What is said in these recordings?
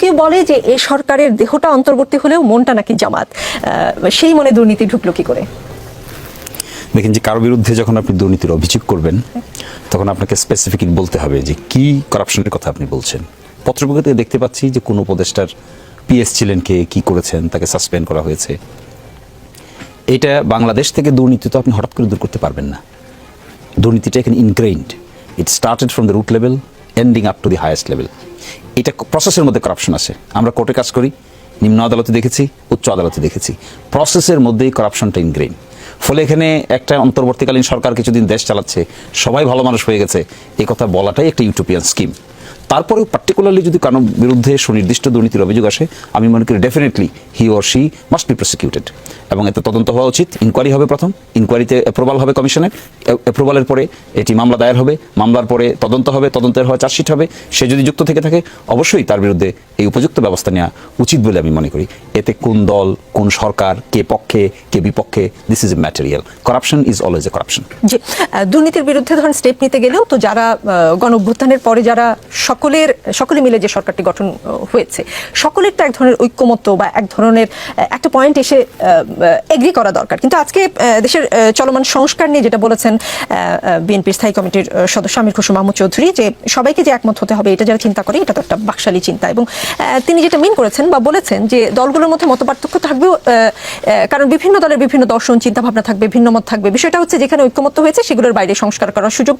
কেউ বলে যে এই সরকারের দেহটা অন্তর্বর্তী হলেও মনটা নাকি জামাত, সেই মনে দুর্নীতি ঢুকলো কি করে? দেখেন, যে কারো বিরুদ্ধে যখন আপনি দুর্নীতির অভিযোগ করবেন তখন আপনাকে স্পেসিফিক বলতে হবে যে কি করাপশনের কথা আপনি বলছেন। পত্রপত্রিকাতে দেখতে পাচ্ছি যে কোন উপদেষ্টার পিএস ছিলেন, কে কি করেছেন, তাকে সাসপেন্ড করা হয়েছে। এটা বাংলাদেশ থেকে দুর্নীতি তো আপনি হঠাৎ করে দূর করতে পারবেন না। দুর্নীতিটা এখানে ingrained, it started from the root level ending up to the highest level. এটা প্রসেসের মধ্যে করাপশন আছে। আমরা কোর্টে কাজ করি, নিম্ন আদালতে দেখেছি, উচ্চ আদালতে দেখেছি, প্রসেসের মধ্যেই করাপশনটা ইনগ্রেইন। ফলে এখানে একটা অন্তর্বর্তীকালীন সরকার কিছুদিন দেশ চালাচ্ছে, সবাই ভালো মানুষ হয়ে গেছে, এই কথা বলাটাই একটা ইউটোপিয়ান স্কিম। তারপরেও পার্টিকুলারলি যদি কারো বিরুদ্ধে সুনির্দিষ্ট দুর্নীতির অভিযোগ আসে, আমি মনে করি definitely he or she must be prosecuted, এবং এতে তদন্ত হওয়া উচিত। ইনকোয়ারি হবে, প্রথম ইনকোয়ারিতে অ্যাপ্রুভাল হবে কমিশনের, অ্যাপ্রুভালের পরে এটি মামলা দায়ের হবে, মামলার পরে তদন্ত হবে, তদন্তের হওয়া চার্জশিট হবে। সে যদি যুক্ত থেকে থাকে অবশ্যই তার বিরুদ্ধে এই উপযুক্ত ব্যবস্থা নেওয়া উচিত বলে আমি মনে করি। এতে কোন দল, কোন সরকার, কে পক্ষে কে বিপক্ষে, this is a material. Corruption is always a corruption. জি, দুর্নীতির বিরুদ্ধে ধরেন স্টেপ নিতে গেলেও তো যারা গণ অভ্যুত্থানের পরে যারা সকলে মিলে যে সরকারটি গঠন হয়েছে, সকলের তো এক ধরনের ঐক্যমত্য বা এক ধরনের একটা পয়েন্ট এসে এগ্রি করা দরকার। কিন্তু আজকে দেশের চলমান সংস্কার নিয়ে যেটা বলেছেন বিএনপির স্থায়ী কমিটির সদস্য আমির খসরু মাহমুদ চৌধুরী, যে সবাইকে যে একমত হতে হবে এটা যারা চিন্তা করে, এটা তো একটা বাকশালী চিন্তা। এবং তিনি যেটা মিন করেছেন বা বলেছেন যে দলগুলোর মধ্যে মতপার্থক্য থাকবেও, কারণ বিভিন্ন দলের বিভিন্ন দর্শন, চিন্তা ভাবনা থাকবে, ভিন্ন মত থাকবে। বিষয়টা হচ্ছে যেখানে ঐক্যমত্য হয়েছে সেগুলোর বাইরে সংস্কার করার সুযোগ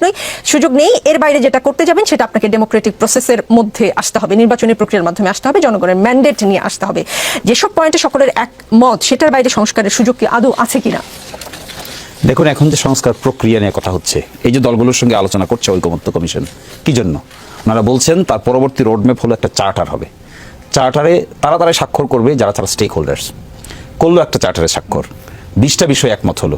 নেই। এর বাইরে যেটা করতে যাবেন সেটা আপনাকে ডেমোক্রেটিক প্রসেসের মধ্যে আসতে হবে, নির্বাচনী প্রক্রিয়ার মাধ্যমে আসতে হবে, জনগণের ম্যান্ডেট নিয়ে আসতে হবে। যেসব পয়েন্টে সকলের একমত, সেটার বাইরে সংস্কারের সুযোগ কি আদৌ আছে কিনা? দেখুন, এখন যে সংস্কার প্রক্রিয়া নিয়ে কথা হচ্ছে, এই যে দলগুলোর সঙ্গে আলোচনা করছে ঐকমত্য কমিশন, কি জন্য? ওনারা বলছেন তার পরবর্তী রোডম্যাপ হলো একটা চার্টার হবে। চার্টারে তারা স্বাক্ষর করবে যারা স্টেক হোল্ডার্স। করলো একটা চার্টারে স্বাক্ষর, 20টা বিষয় একমত হলো।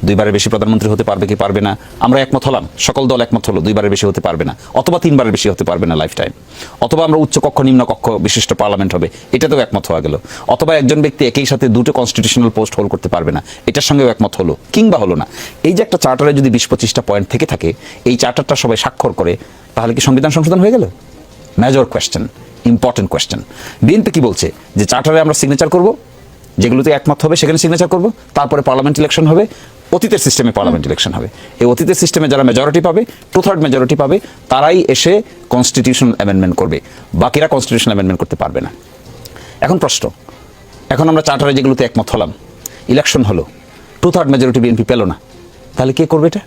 2বারের বেশি প্রধানমন্ত্রী হতে পারবে কি পারবে না, আমরা একমত হলাম, সকল দল একমত হলো 2বারের বেশি হতে পারবে না, অথবা 3বারের বেশি হতে পারবে না লাইফ টাইম, অথবা আমরা উচ্চ কক্ষ নিম্ন কক্ষ বিশিষ্ট পার্লামেন্ট হবে, এটাতেও একমত হওয়া গেল, অথবা একজন ব্যক্তি একই সাথে 2টো কনস্টিটিউশনাল পোস্ট হোল্ড করতে পারবে না, এটার সঙ্গেও একমত হলো কিংবা হলো না। এই যে একটা চার্টারে যদি 20-25টা পয়েন্ট থেকে থাকে, এই চার্টারটা সবাই স্বাক্ষর করে, তাহলে কি সংবিধান সংশোধন হয়ে গেল? Major question, important question. BNP কি বলছে? যে চার্টারে আমরা সিগনেচার করব, যেগুলোতে একমত হবে সেখানে সিগনেচার করব, তারপরে পার্লামেন্ট ইলেকশন হবে, অতীতের সিস্টেমে পার্লামেন্ট ইলেকশন হবে। এই অতীতের সিস্টেমে যারা মেজরিটি পাবে, 2/3 মেজরিটি পাবে, তারাই এসে কনস্টিটিউশনাল অ্যামেন্ডমেন্ট করবে, বাকিরা কনস্টিটিউশনাল অ্যামেন্ডমেন্ট করতে পারবে না। এখন প্রশ্ন, এখন আমরা চার্টারে যেগুলোতে একমত হলাম, ইলেকশন হলো, 2/3 মেজরিটি বিএনপি পেল না, তাহলে কে করবে এটা?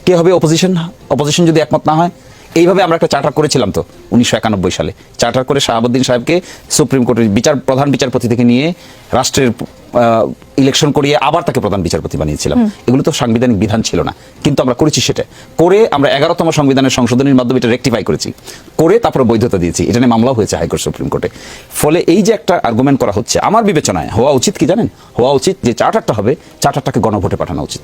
কে হবে অপোজিশন? অপোজিশন যদি একমত না হয়, এইভাবে আমরা একটা চার্টার করেছিলাম তো 1991 সালে, চার্টার করে শাহাবুদ্দিন সাহেবকে সুপ্রিম কোর্টের প্রধান বিচারপতি থেকে নিয়ে রাষ্ট্রের ইলেকশন করিয়ে আবার তাকে প্রধান বিচারপতি বানিয়েছিলাম। এগুলো তো সাংবিধানিক বিধান ছিল না, কিন্তু আমরা করেছি। সেটা করে আমরা 11তম সংবিধানের সংশোধনের মাধ্যমে এটা রেকটিফাই করেছি, করে তারপরে বৈধতা দিয়েছি। এটা নিয়ে মামলাও হয়েছে হাইকোর্ট, সুপ্রিম কোর্টে। ফলে এই যে একটা আর্গুমেন্ট করা হচ্ছে, আমার বিবেচনায় হওয়া উচিত কি জানেন? হওয়া উচিত যে চার্টারটা হবে, চার্টারটাকে গণভোটে পাঠানো উচিত।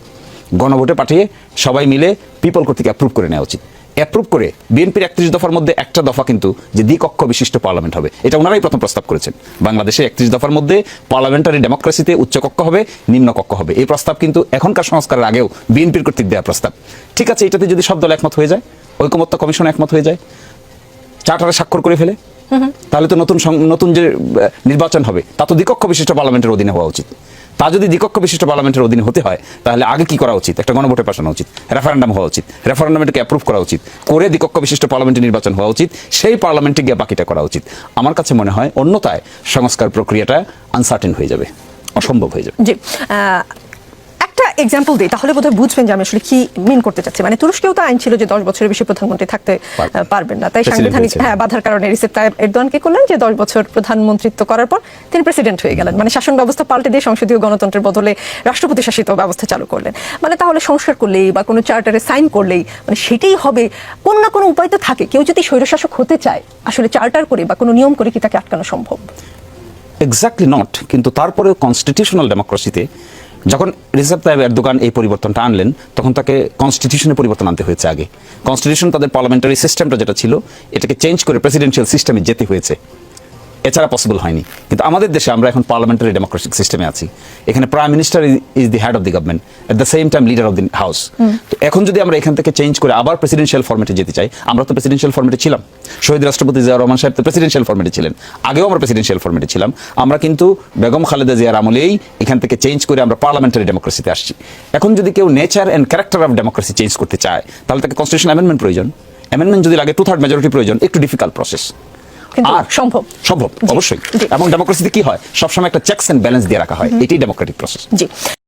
গণভোটে পাঠিয়ে সবাই মিলে পিপল কর্তৃক অ্যাপ্রুভ করে নেওয়া উচিত। অ্যাপ্রুভ করে বিএনপির 31 দফার মধ্যে একটা দফা কিন্তু যে দ্বিকক্ষ বিশিষ্ট পার্লামেন্ট হবে, এটা ওনারাই প্রথম প্রস্তাব করেছেন। বাংলাদেশে 31 দফার মধ্যে পার্লামেন্টারি ডেমোক্রেসিতে উচ্চ কক্ষ হবে, নিম্ন কক্ষ হবে। এই প্রস্তাব কিন্তু এখনকার সংস্কারের আগেও বিএনপির কর্তৃক দেওয়া প্রস্তাব। ঠিক আছে, এটাতে যদি সব দল একমত হয়ে যায়, ঐকমত্য কমিশন একমত হয়ে যায়, চার্টারে স্বাক্ষর করে ফেলে, তাহলে তো নতুন যে নির্বাচন হবে তা তো দ্বিকক্ষ বিশিষ্ট পার্লামেন্টের অধীনে হওয়া উচিত। তা যদি দ্বিকক্ষ বিশিষ্ট পার্লামেন্টের অধীনে হতে হয়, তাহলে আগে কি করা উচিত? একটা গণভোটে পাঠানো উচিত, রেফারেন্ডাম হওয়া উচিত, রেফারেন্ডামটাকে অ্যাপ্রুভ করা উচিত, করে দ্বিকক্ষ বিশিষ্ট পার্লামেন্টে নির্বাচন হওয়া উচিত, সেই পার্লামেন্টে গিয়ে বাকিটা করা উচিত। আমার কাছে মনে হয় অন্যথায় সংস্কার প্রক্রিয়াটা আনসার্টেন হয়ে যাবে, অসম্ভব হয়ে যাবে। জি, একটা এক্সাম্পল দিই, তাহলে বোধহয় বুঝবেন যে আমি আসলে কি মিন করতে চাচ্ছি। মানে তুরস্কেও তো আইন ছিল যে 10 বছরের বেশি প্রধানমন্ত্রী থাকতে পারবেন না, তাই সাংবিধানিক বাধার কারণে রিসেপ তাইয়েপ এরদোয়ান কি করলেন যে 10 বছর প্রধানমন্ত্রিত্ব করার পর তিনি প্রেসিডেন্ট হয়ে গেলেন। মানে শাসন ব্যবস্থা পাল্টে দিয়ে সংসদীয় গণতন্ত্রের বদলে রাষ্ট্রপতি শাসিত ব্যবস্থা চালু করলেন। মানে তাহলে সংস্কার করলেই বা কোনো চার্টারে সাইন করলেই মানে সেটাই হবে, কোন না কোনো উপায় তো থাকে। কেউ যদি স্বৈরশাসক হতে চায়, আসলে চার্টার করে বা কোনো নিয়ম করে কি তাকে আটকানো সম্ভব? Exactly not. কিন্তু তারপরেও কনস্টিটিউশনাল ডেমোক্রেসিতে যখন রিসেপ তাইয়েপ এরদোগান এই পরিবর্তনটা আনলেন, তখন তাকে কনস্টিটিউশনে পরিবর্তন আনতে হয়েছে। আগে কনস্টিটিউশন তাদের পার্লামেন্টারি সিস্টেমটা যেটা ছিল, এটাকে চেঞ্জ করে প্রেসিডেন্সিয়াল সিস্টেমে যেতে হয়েছে। এছাড়া পসিবল হয়নি। কিন্তু আমাদের দেশে আমরা এখন পার্লামেন্টারি ডেমোক্রেটিক সিস্টেমে আছি, এখানে prime minister is the head of the government, at the same time leader of the house. তো এখন যদি আমরা এখান থেকে চেঞ্জ করে আবার প্রেসিডেন্সিয়াল ফরম্যাটে যেতে চাই, আমরা তো প্রেসিডেন্সিয়াল ফরম্যাটে ছিলাম, শহীদ রাষ্ট্রপতি জিয়া রহমান সাহেব তো প্রেসিডেন্সিয়াল ফরম্যাটে ছিলেন, আগেও আমরা প্রেসিডেন্সিয়াল ফরম্যাটে ছিলাম। আমরা কিন্তু বেগম খালেদা জিয়ার আমলেই এখান থেকে চেঞ্জ করে আমরা পার্লামেন্টারি ডেমোক্রেসিতে আসছি। এখন যদি কেউ nature and character of democracy change করতে চায়, তাহলে তাকে কনস্টিটিউশন অ্যামেন্ডমেন্ট প্রয়োজন। অ্যামেন্ডমেন্ট যদি লাগে 2/3 মেজরিটি প্রয়োজন, একটু ডিফিকাল্ট প্রসেস। কিন্তু সম্ভব সম্ভব অবশ্যই। এবং ডেমোক্রেসিতে কি হয়, সবসময় একটা চেকস এন্ড ব্যালেন্স দিয়ে রাখা হয়, এটাই ডেমোক্রেটিক প্রসেস। জি।